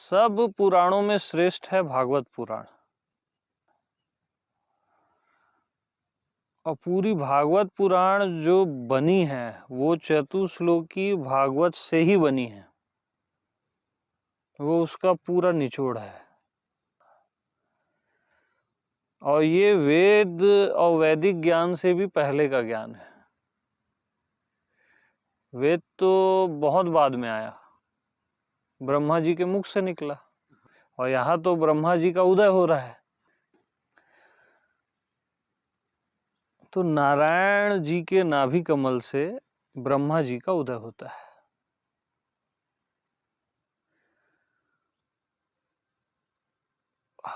सब पुराणों में श्रेष्ठ है भागवत पुराण। और पूरी भागवत पुराण जो बनी है वो चतुश्लोकी भागवत से ही बनी है। वो उसका पूरा निचोड़ है। और ये वेद और वैदिक ज्ञान से भी पहले का ज्ञान है। वेद तो बहुत बाद में आया, ब्रह्मा जी के मुख से निकला, और यहाँ तो ब्रह्मा जी का उदय हो रहा है। तो नारायण जी के नाभि कमल से ब्रह्मा जी का उदय होता है।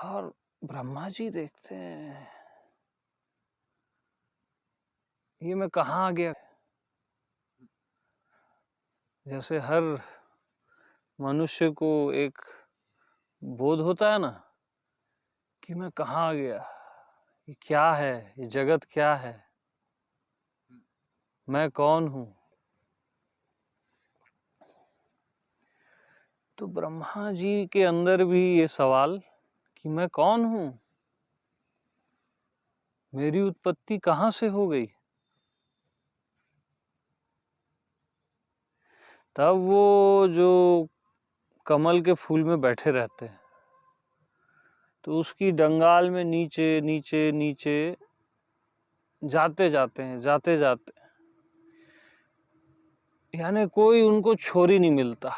और ब्रह्मा जी देखते हैं ये मैं कहाँ आ गया। जैसे हर मनुष्य को एक बोध होता है ना कि मैं कहाँ आ गया, ये क्या है, ये जगत क्या है, मैं कौन हूं। तो ब्रह्मा जी के अंदर भी ये सवाल कि मैं कौन हूं, मेरी उत्पत्ति कहाँ से हो गई। तब वो जो कमल के फूल में बैठे रहते हैं तो उसकी डंगाल में नीचे नीचे नीचे जाते जाते हैं, जाते जाते, यानी कोई उनको छोर ही नहीं मिलता।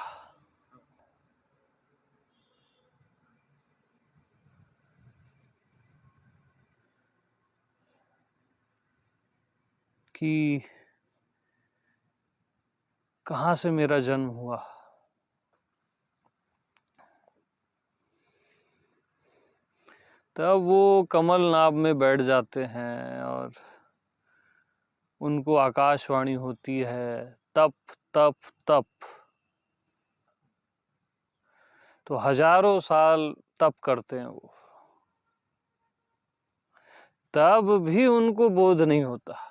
कि कहाँ से मेरा जन्म हुआ। तब वो कमल नाभ में बैठ जाते हैं और उनको आकाशवाणी होती है, तप तप तप। तो हजारों साल तप करते हैं वो, तब भी उनको बोध नहीं होता।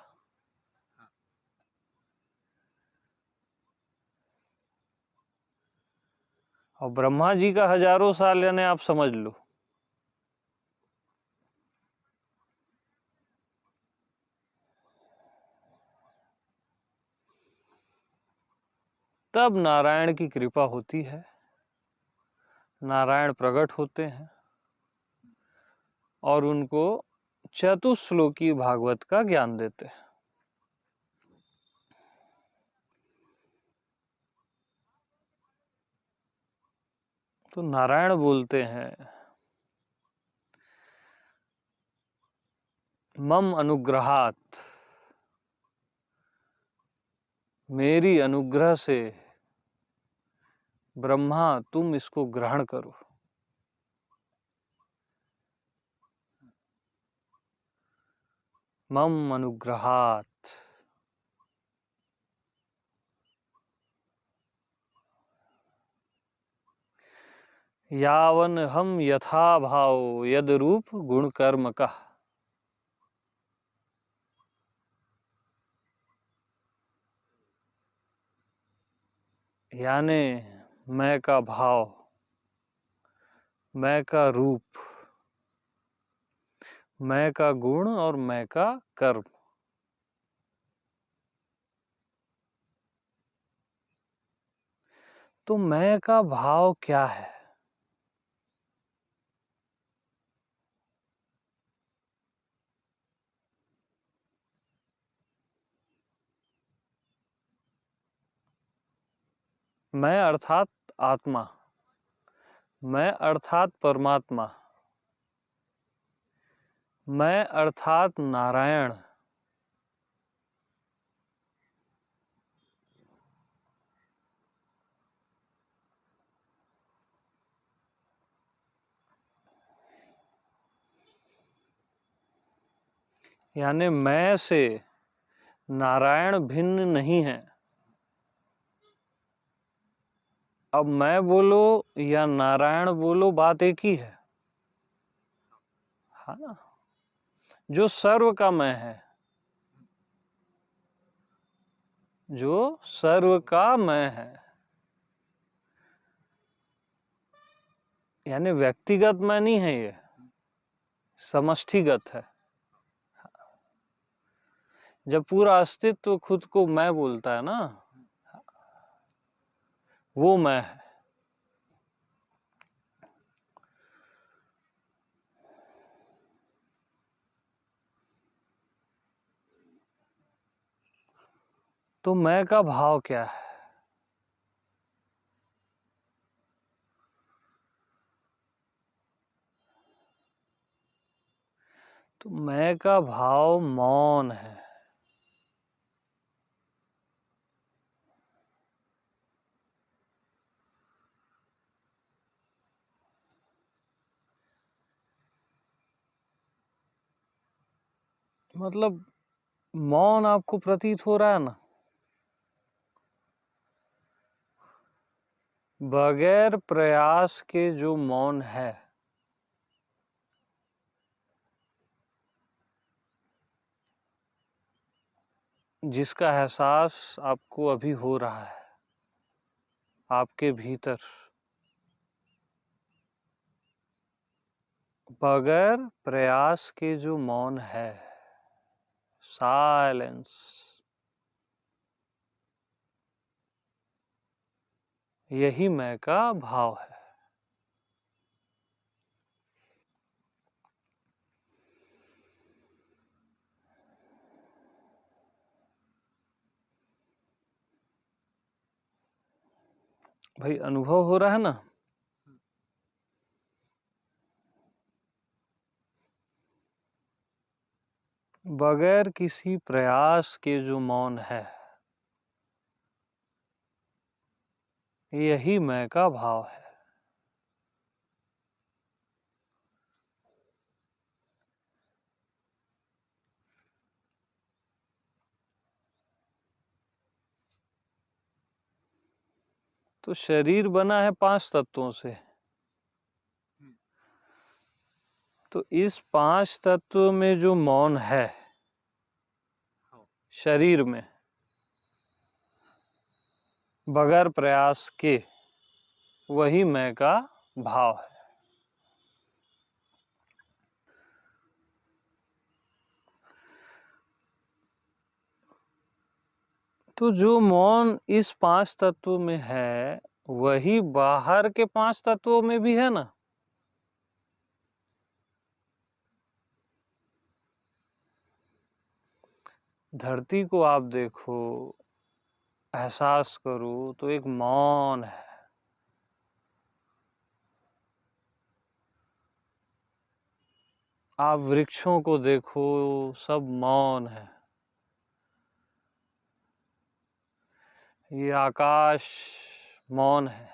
और ब्रह्मा जी का हजारों साल यानी आप समझ लो। तब नारायण की कृपा होती है, नारायण प्रकट होते हैं और उनको चतुश्लोकी भागवत का ज्ञान देते हैं। तो नारायण बोलते हैं, मम अनुग्रहात, मेरी अनुग्रह से ब्रह्मा तुम इसको ग्रहण करो। मम अनुग्रहात। यावन हम यथा भाव यद रूप गुण कर्म का। यानी मैं का भाव, मैं का रूप, मैं का गुण और मैं का कर्म। तो मैं का भाव क्या है। मैं अर्थात आत्मा, मैं अर्थात परमात्मा, मैं अर्थात नारायण। यानी मैं से नारायण भिन्न नहीं है। अब मैं बोलो या नारायण बोलो, बात एक ही है। हाँ ना, जो सर्व का मैं है, जो सर्व का मैं है। यानी व्यक्तिगत मैं नहीं है, ये समष्टिगत है। जब पूरा अस्तित्व खुद को मैं बोलता है ना, वो मैं है। तो मैं का भाव क्या है? तो मैं का भाव मौन है। मतलब मौन आपको प्रतीत हो रहा है ना, बगैर प्रयास के जो मौन है, जिसका एहसास आपको अभी हो रहा है आपके भीतर, बगैर प्रयास के जो मौन है, साइलेंस, यही मैं का भाव है। भाई अनुभव हो रहा है ना? बगैर किसी प्रयास के जो मौन है, यही मैं का भाव है। तो शरीर बना है 5 तत्वों से, तो इस 5 तत्व में जो मौन है शरीर में, बगैर प्रयास के, वही मैं का भाव है। तो जो मौन इस 5 तत्वों में है, वही बाहर के 5 तत्वों में भी है ना। धरती को आप देखो, एहसास करो, तो एक मौन है। आप वृक्षों को देखो, सब मौन है। ये आकाश मौन है।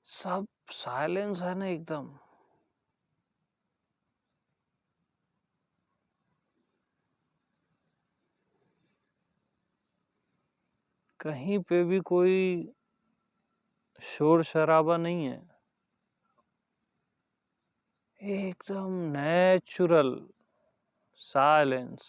सब साइलेंस है ना एकदम। कहीं पे भी कोई शोर शराबा नहीं है, एकदम नेचुरल साइलेंस।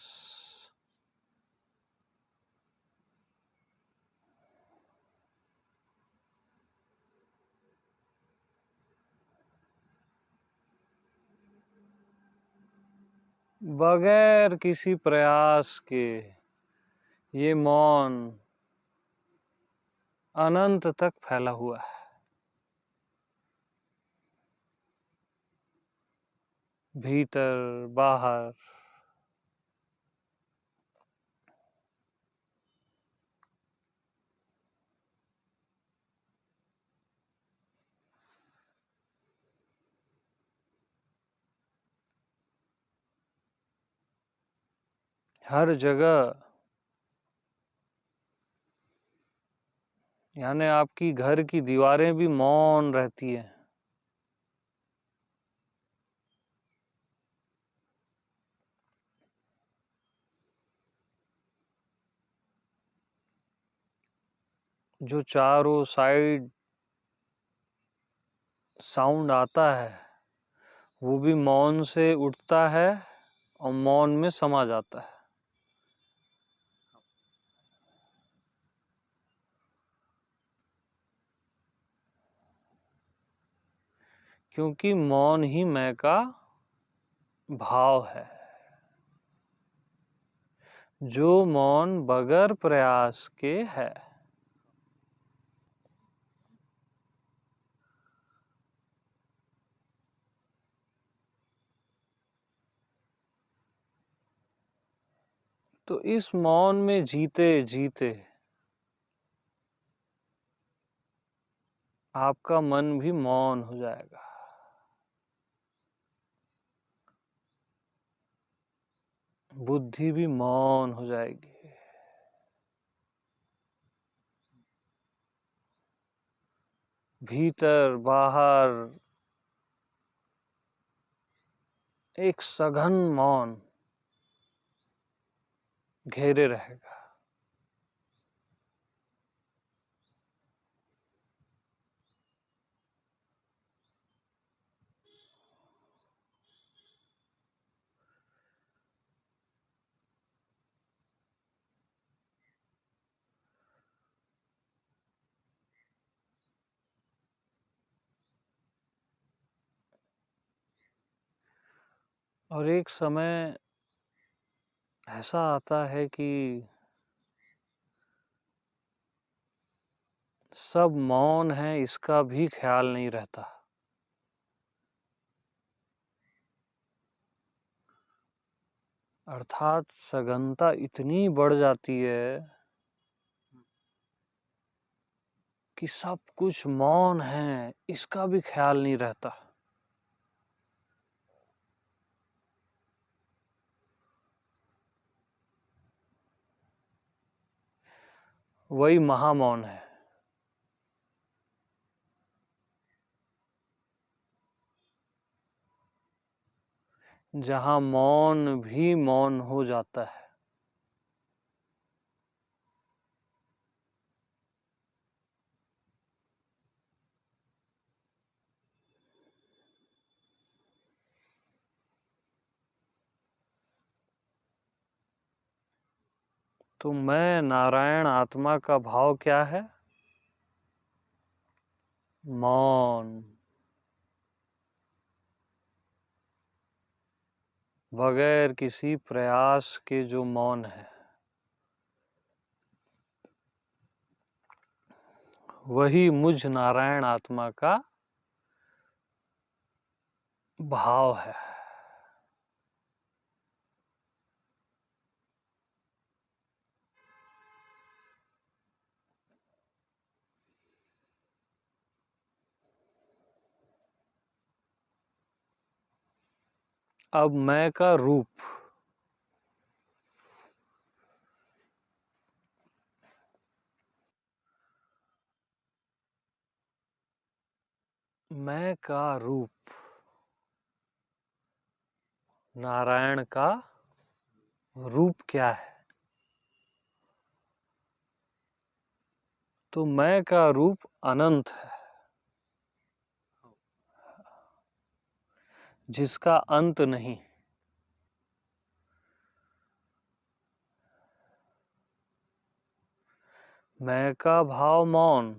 बगैर किसी प्रयास के ये मौन अनंत तक फैला हुआ है। भीतर बाहर, हर जगह। यानी आपकी घर की दीवारें भी मौन रहती हैं। जो चारों साइड साउंड आता है, वो भी मौन से उठता है और मौन में समा जाता है। क्योंकि मौन ही मैं का भाव है। जो मौन बगैर प्रयास के है। तो इस मौन में जीते जीते आपका मन भी मौन हो जाएगा। बुद्धि भी मौन हो जाएगी। भीतर बाहर एक सघन मौन घेरे रहेगा। और एक समय ऐसा आता है कि सब मौन है, इसका भी ख्याल नहीं रहता। अर्थात सघनता इतनी बढ़ जाती है कि सब कुछ मौन है, इसका भी ख्याल नहीं रहता। वही महामौन है। जहां मौन भी मौन हो जाता है। तो मैं नारायण आत्मा का भाव क्या है? मौन। बगैर किसी प्रयास के जो मौन है, वही मुझ नारायण आत्मा का भाव है। अब मैं का रूप। मैं का रूप नारायण का रूप क्या है? तो मैं का रूप अनंत है, जिसका अंत नहीं। मैं का भाव मौन।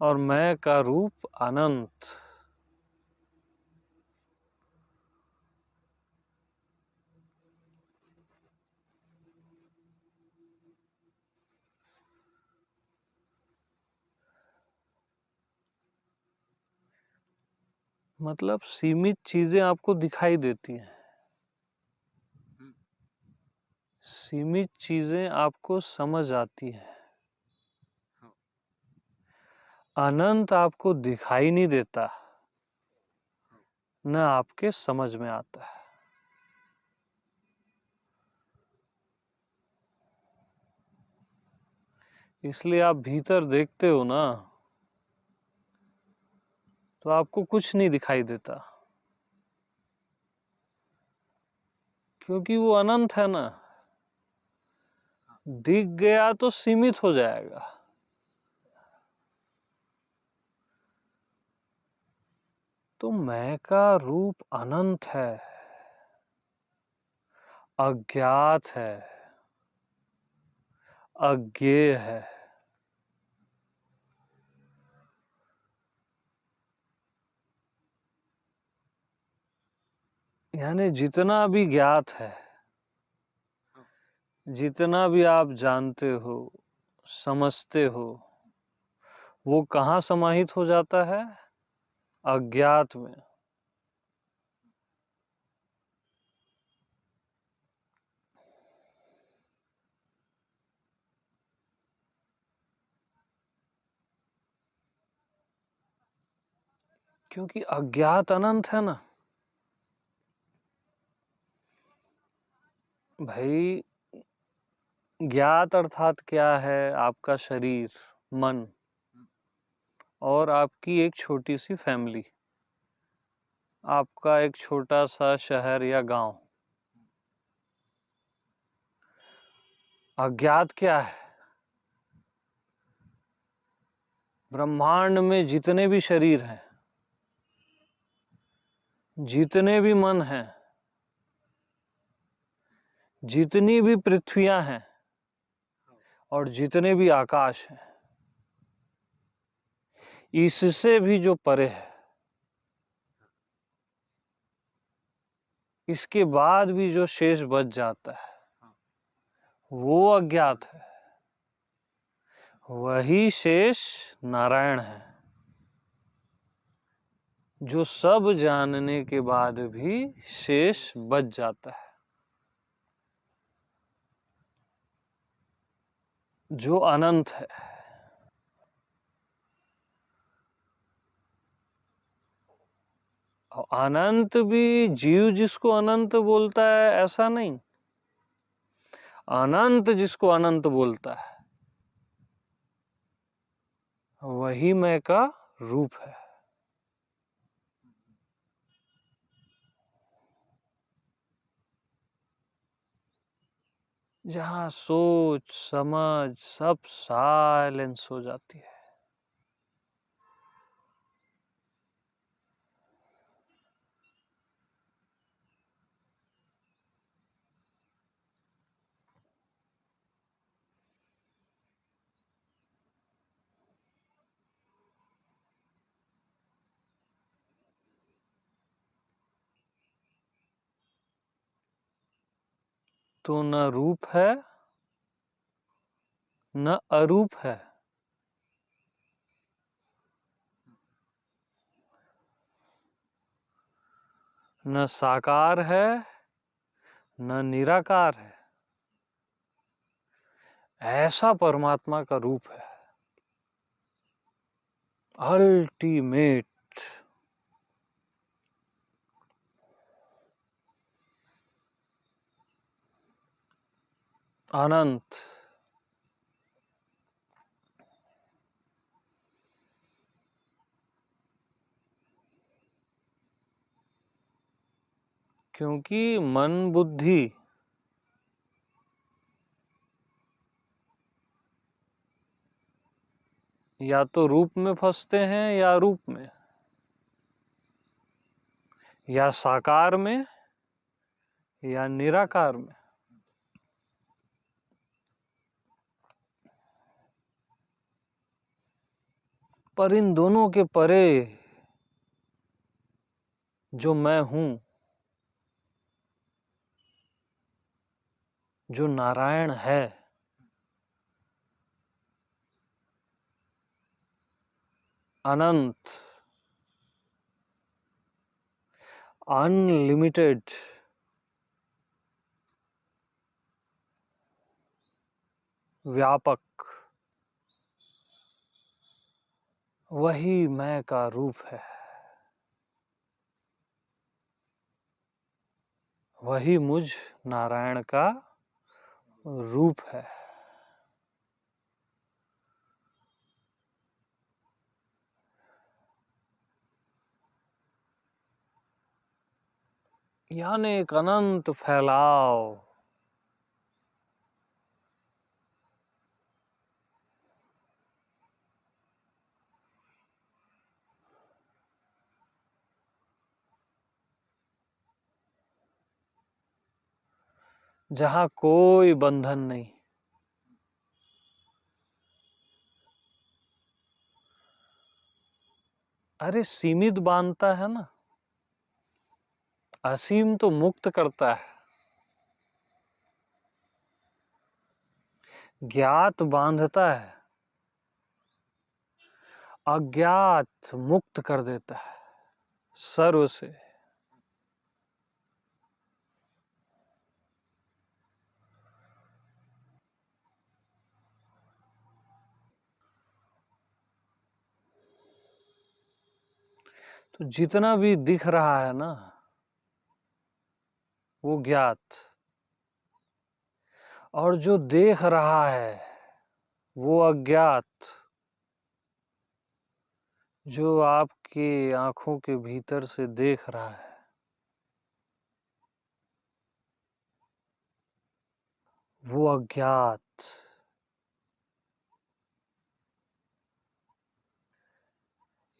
और मैं का रूप अनंत। मतलब सीमित चीजें आपको दिखाई देती हैं, सीमित चीजें आपको समझ आती हैं, अनंत आपको दिखाई नहीं देता, न आपके समझ में आता है। इसलिए आप भीतर देखते हो ना, तो आपको कुछ नहीं दिखाई देता, क्योंकि वो अनंत है ना। दिख गया तो सीमित हो जाएगा। तो मैं का रूप अनंत है, अज्ञात है, अज्ञेय है। यानी जितना भी ज्ञात है, जितना भी आप जानते हो, समझते हो, वो कहाँ समाहित हो जाता है? अज्ञात में। क्योंकि अज्ञात अनंत है ना भाई। ज्ञात अर्थात क्या है? आपका शरीर, मन और आपकी एक छोटी सी फैमिली, आपका एक छोटा सा शहर या गांव। अज्ञात क्या है? ब्रह्मांड में जितने भी शरीर हैं, जितने भी मन हैं, जितनी भी पृथ्वियां हैं और जितने भी आकाश हैं, इससे भी जो परे है, इसके बाद भी जो शेष बच जाता है, वो अज्ञात है। वही शेष नारायण है, जो सब जानने के बाद भी शेष बच जाता है, जो अनंत है। और अनंत भी जीव जिसको अनंत बोलता है ऐसा नहीं, अनंत जिसको अनंत बोलता है वही मैं का रूप है। जहां सोच समझ सब साइलेंस हो जाती है। तो न रूप है न अरूप है, न साकार है न निराकार है। ऐसा परमात्मा का रूप है, अल्टीमेट, अनंत। क्योंकि मन बुद्धि या तो रूप में फंसते हैं या रूप में, या साकार में या निराकार में। पर इन दोनों के परे जो मैं हूं, जो नारायण है, अनंत, अनलिमिटेड, व्यापक, वही मैं का रूप है, वही मुझ नारायण का रूप है। यानी एक अनंत फैलाव। जहां कोई बंधन नहीं। अरे सीमित बांधता है ना, असीम तो मुक्त करता है। ज्ञात बांधता है, अज्ञात मुक्त कर देता है सर्व से। तो जितना भी दिख रहा है ना वो ज्ञात, और जो देख रहा है वो अज्ञात। जो आपके आंखों के भीतर से देख रहा है वो अज्ञात।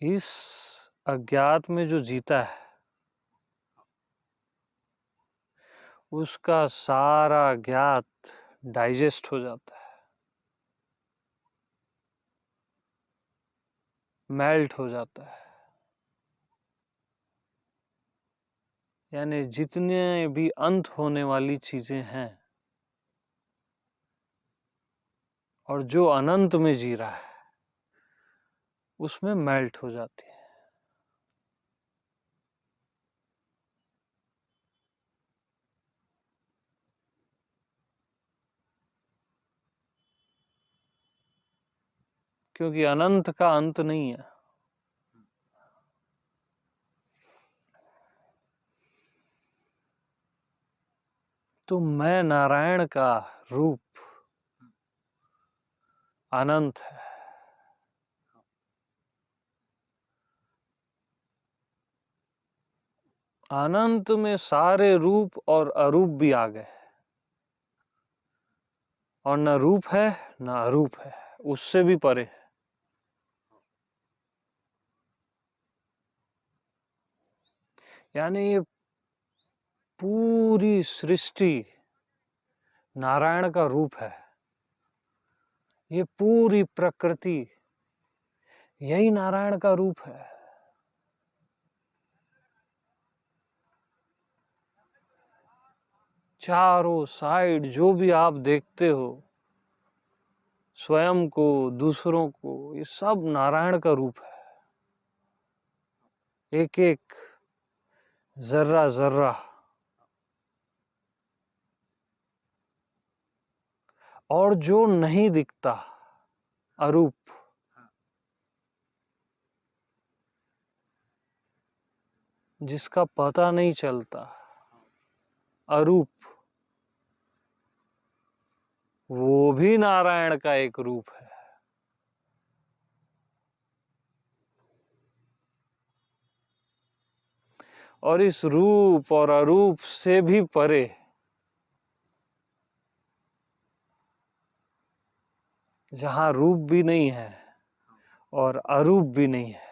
इस अज्ञात में जो जीता है उसका सारा ज्ञात डाइजेस्ट हो जाता है, मेल्ट हो जाता है। यानी जितने भी अंत होने वाली चीजें हैं और जो अनंत में जी रहा है उसमें मेल्ट हो जाती है। क्योंकि अनंत का अंत नहीं है। तो मैं नारायण का रूप अनंत है। अनंत में सारे रूप और अरूप भी आ गए, और न रूप है न अरूप है, उससे भी परे है। यानी ये पूरी सृष्टि नारायण का रूप है। ये पूरी प्रकृति यही नारायण का रूप है। चारों साइड जो भी आप देखते हो, स्वयं को, दूसरों को, ये सब नारायण का रूप है। एक एक जर्रा जर्रा। और जो नहीं दिखता अरूप, जिसका पता नहीं चलता अरूप, वो भी नारायण का एक रूप है। और इस रूप और अरूप से भी परे जहां रूप भी नहीं है और अरूप भी नहीं है,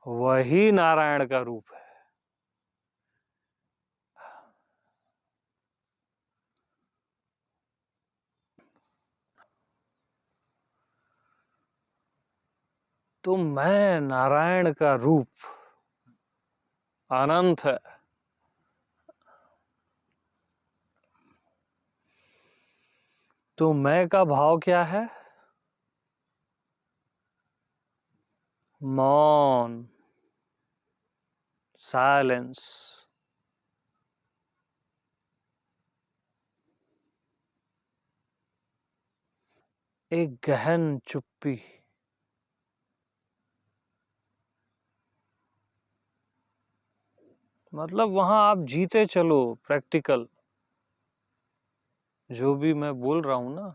वही नारायण का रूप है। तो मैं नारायण का रूप अनंत है। तो मैं का भाव क्या है? मौन, साइलेंस। एक गहन चुप्पी। मतलब वहां आप जीते चलो, प्रैक्टिकल जो भी मैं बोल रहा हूं ना,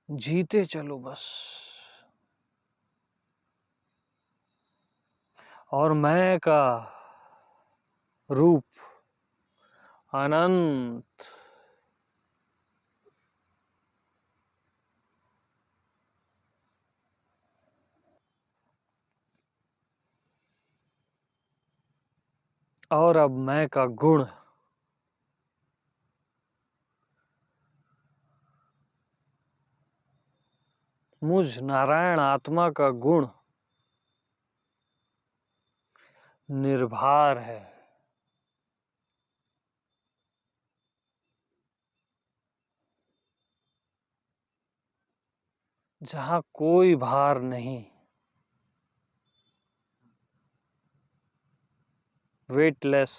जीते चलो बस। और मैं का रूप अनंत। और अब मैं का गुण मुझ नारायण आत्मा का गुण निर्भार है। जहां कोई भार नहीं, वेटलेस।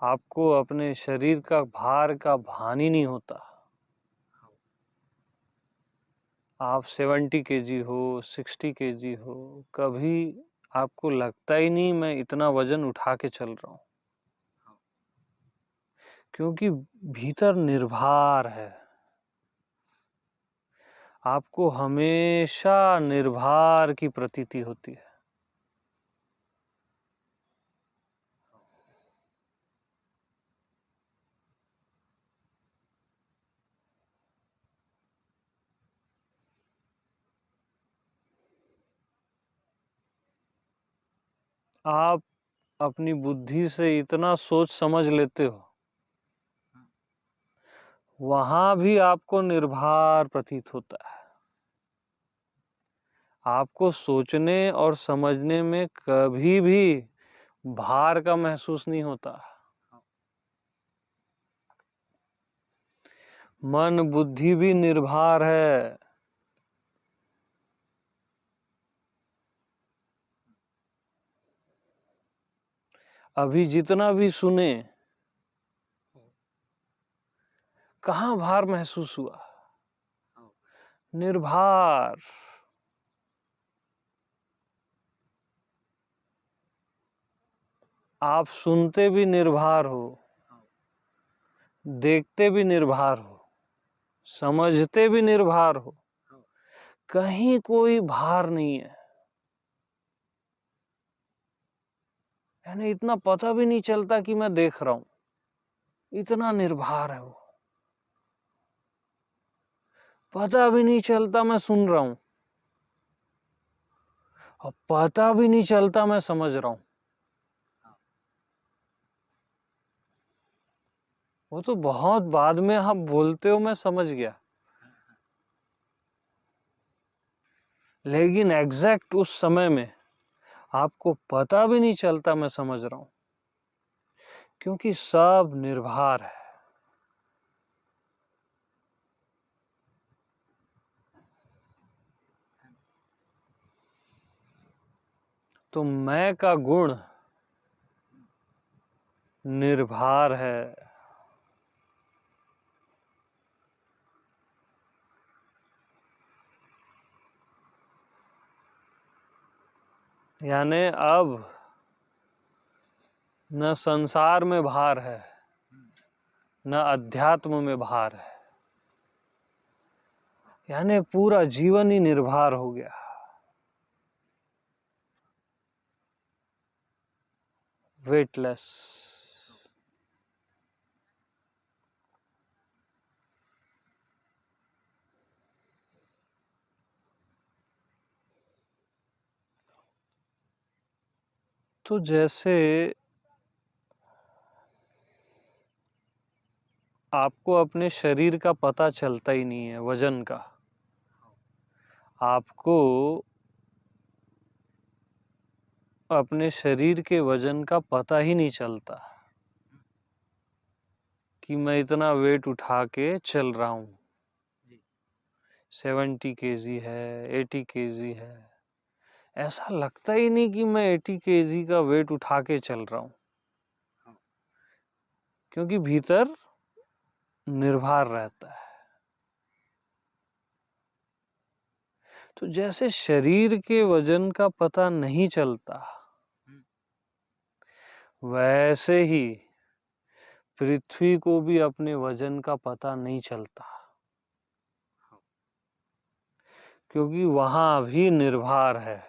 आपको अपने शरीर का भार का भान ही नहीं होता। आप 70 केजी हो, 60 केजी हो, कभी आपको लगता ही नहीं मैं इतना वजन उठा के चल रहा हूं, क्योंकि भीतर निर्भर है। आपको हमेशा निर्भर की प्रतीति होती है। आप अपनी बुद्धि से इतना सोच समझ लेते हो, वहां भी आपको निर्भर प्रतीत होता है। आपको सोचने और समझने में कभी भी भार का महसूस नहीं होता। मन बुद्धि भी निर्भर है। अभी जितना भी सुने, कहाँ भार महसूस हुआ? निर्भर। आप सुनते भी निर्भर हो, देखते भी निर्भर हो, समझते भी निर्भर हो, कहीं कोई भार नहीं है। यानी इतना पता भी नहीं चलता कि मैं देख रहा हूं, इतना निर्भर है वो। पता भी नहीं चलता मैं सुन रहा हूं, और पता भी नहीं चलता मैं समझ रहा हूं। वो तो बहुत बाद में आप बोलते हो मैं समझ गया, लेकिन एग्जैक्ट उस समय में आपको पता भी नहीं चलता मैं समझ रहा हूं, क्योंकि सब निर्भर है। तो मैं का गुण निर्भर है। यानी अब न संसार में भार है, न अध्यात्म में भार है। यानी पूरा जीवन ही निर्भर हो गया, वेटलेस। तो जैसे आपको अपने शरीर का पता चलता ही नहीं है, वजन का, आपको अपने शरीर के वजन का पता ही नहीं चलता कि मैं इतना वेट उठा के चल रहा हूं। 70 केजी है, 80 केजी है, ऐसा लगता ही नहीं कि मैं 80 केजी का वेट उठा के चल रहा हूं, क्योंकि भीतर निर्भर रहता है। तो जैसे शरीर के वजन का पता नहीं चलता, वैसे ही पृथ्वी को भी अपने वजन का पता नहीं चलता, क्योंकि वहां भी निर्भर है।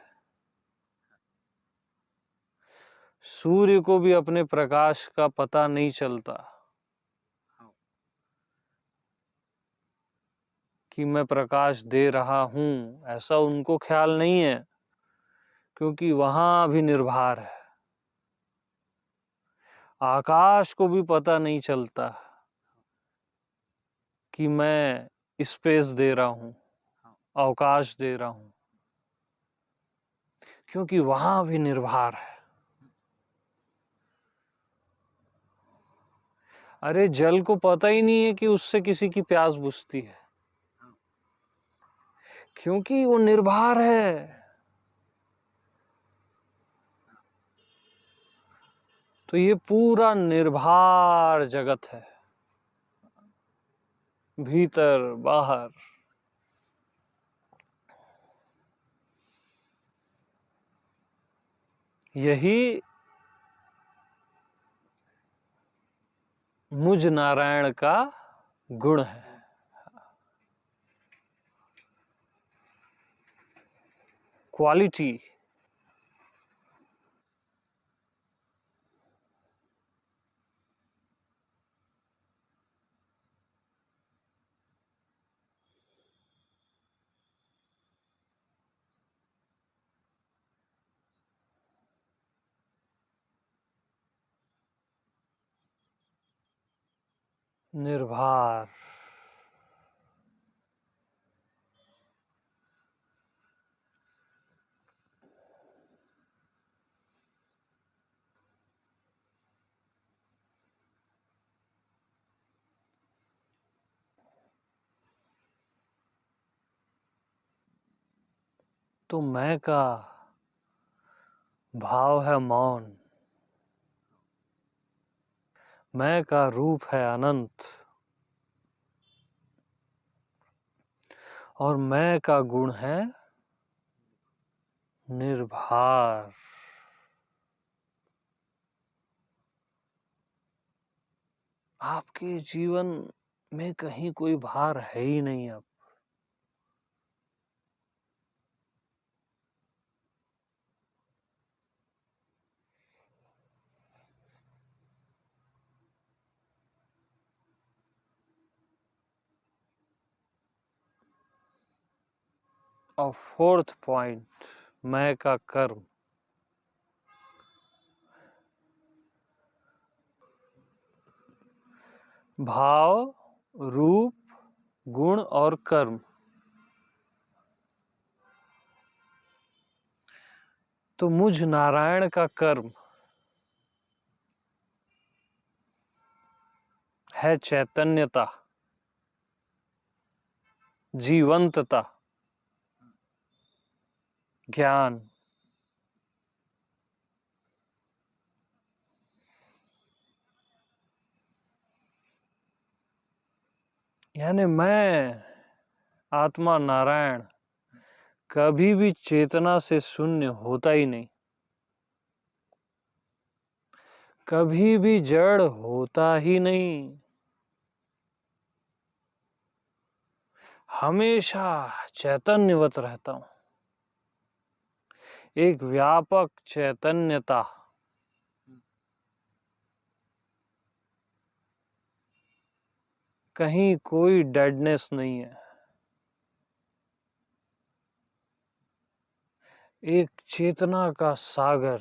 सूर्य को भी अपने प्रकाश का पता नहीं चलता कि मैं प्रकाश दे रहा हूं, ऐसा उनको ख्याल नहीं है, क्योंकि वहां भी निर्भर है। आकाश को भी पता नहीं चलता कि मैं स्पेस दे रहा हूं, अवकाश दे रहा हूं, क्योंकि वहां भी निर्भर है। अरे जल को पता ही नहीं है कि उससे किसी की प्यास बुझती है, क्योंकि वो निर्भर है। तो ये पूरा निर्भर जगत है, भीतर बाहर। यही मुझ नारायण का गुण है। क्वालिटी। निर्भर। तो मैं का भाव है मौन, मैं का रूप है अनंत, और मैं का गुण है निर्भर। आपके जीवन में कहीं कोई भार है ही नहीं अब। और फोर्थ पॉइंट, मैं का कर्म। भाव, रूप, गुण और कर्म। तो मुझ नारायण का कर्म है चैतन्यता, जीवंतता, ज्ञान। यानी मैं आत्मा नारायण कभी भी चेतना से शून्य होता ही नहीं, कभी भी जड़ होता ही नहीं, हमेशा चैतन्यवत रहता हूं। एक व्यापक चैतन्यता, कहीं कोई डेडनेस नहीं है। एक चेतना का सागर,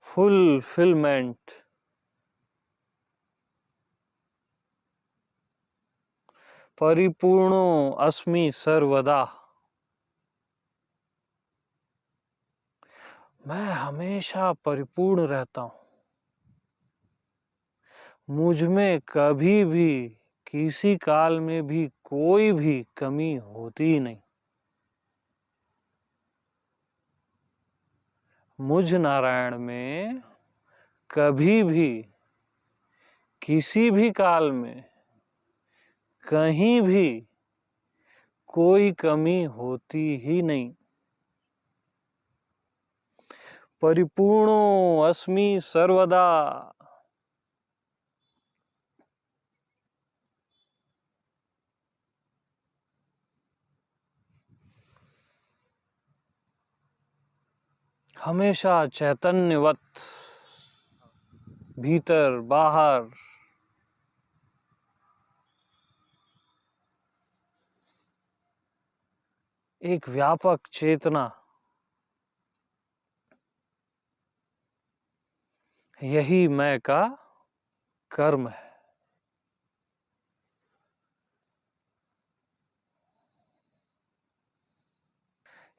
फुलफिलमेंट। परिपूर्णो अस्मि सर्वदा। मैं हमेशा परिपूर्ण रहता हूं, मुझ में कभी भी किसी काल में भी कोई भी कमी होती ही नहीं। मुझ नारायण में कभी भी किसी भी काल में कहीं भी कोई कमी होती ही नहीं। परिपूर्णो अस्मि सर्वदा। हमेशा चैतन्यवत, भीतर बाहर, एक व्यापक चेतना, यही मैं का कर्म है।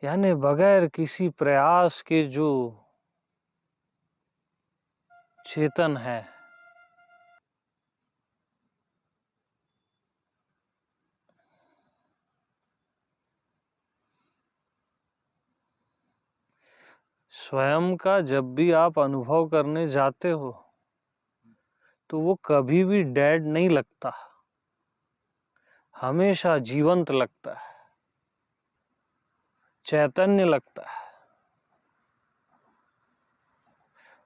यानी बगैर किसी प्रयास के जो चेतन है, स्वयं का जब भी आप अनुभव करने जाते हो तो वो कभी भी डेड नहीं लगता, हमेशा जीवंत लगता है, चैतन्य लगता है।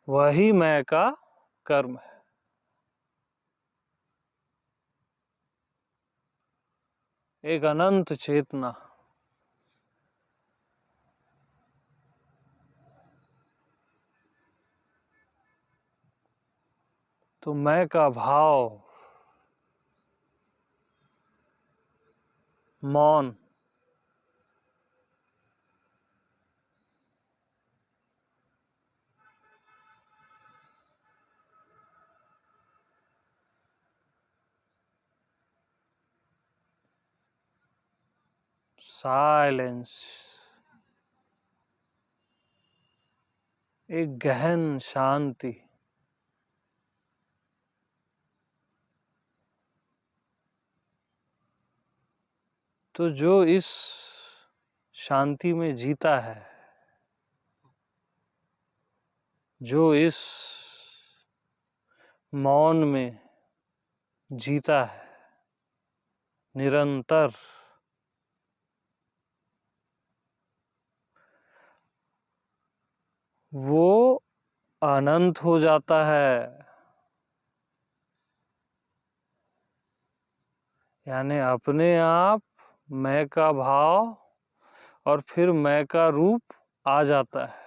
वही मैं का कर्म है। एक अनंत चेतना, तो मैं का भाव, मौन, साइलेंस, एक गहन शांति, तो जो इस शांति में जीता है, जो इस मौन में जीता है निरंतर, वो अनंत हो जाता है। यानी अपने आप मैं का भाव और फिर मैं का रूप आ जाता है।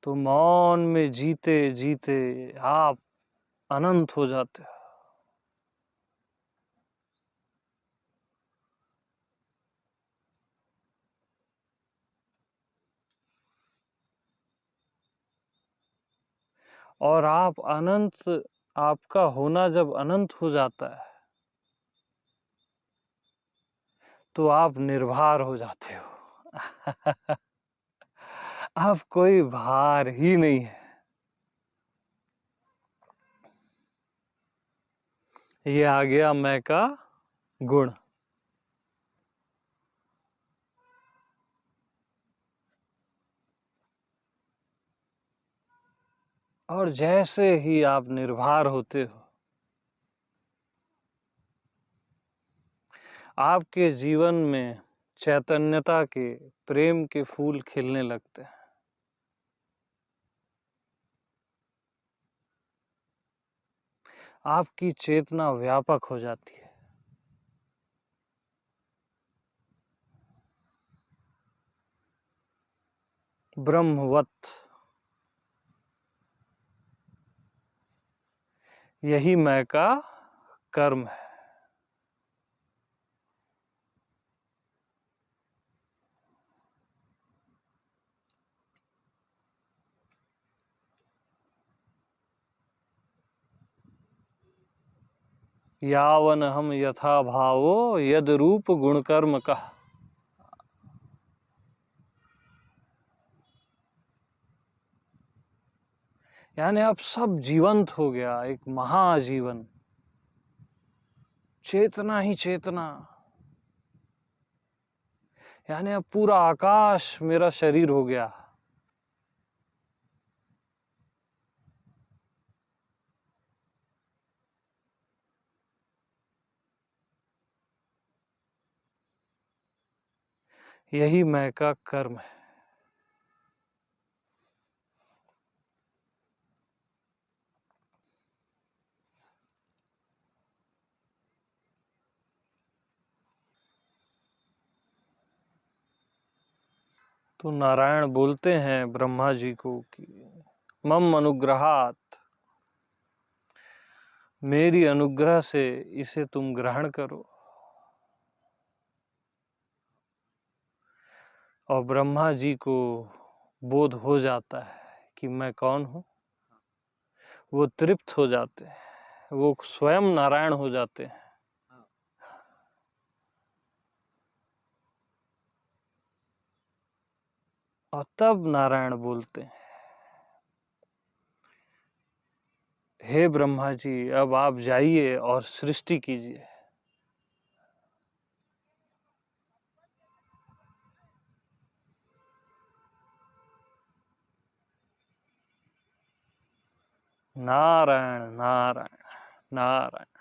तो मौन में जीते जीते आप अनंत हो जाते हो। और आप अनंत, आपका होना जब अनंत हो जाता है तो आप निर्भर हो जाते हो। आप कोई भार ही नहीं है। ये आ गया मैं का गुण। और जैसे ही आप निर्भर होते हो, आपके जीवन में चैतन्यता के, प्रेम के फूल खिलने लगते हैं। आपकी चेतना व्यापक हो जाती है। ब्रह्मवत, यही मैं का कर्म है। यावन हम यथा भावो यद रूप गुण कर्म का। यानी अब सब जीवंत हो गया, एक महाजीवन, चेतना ही चेतना। यानी अब पूरा आकाश मेरा शरीर हो गया। यही मैं का कर्म है। तो नारायण बोलते हैं ब्रह्मा जी को कि मम अनुग्रहात, मेरी अनुग्रह से इसे तुम ग्रहण करो। और ब्रह्मा जी को बोध हो जाता है कि मैं कौन हूं। वो तृप्त हो जाते हैं, वो स्वयं नारायण हो जाते हैं। और तब नारायण बोलते हैं, हे ब्रह्मा जी, अब आप जाइए और सृष्टि कीजिए। नारायण नारायण नारायण।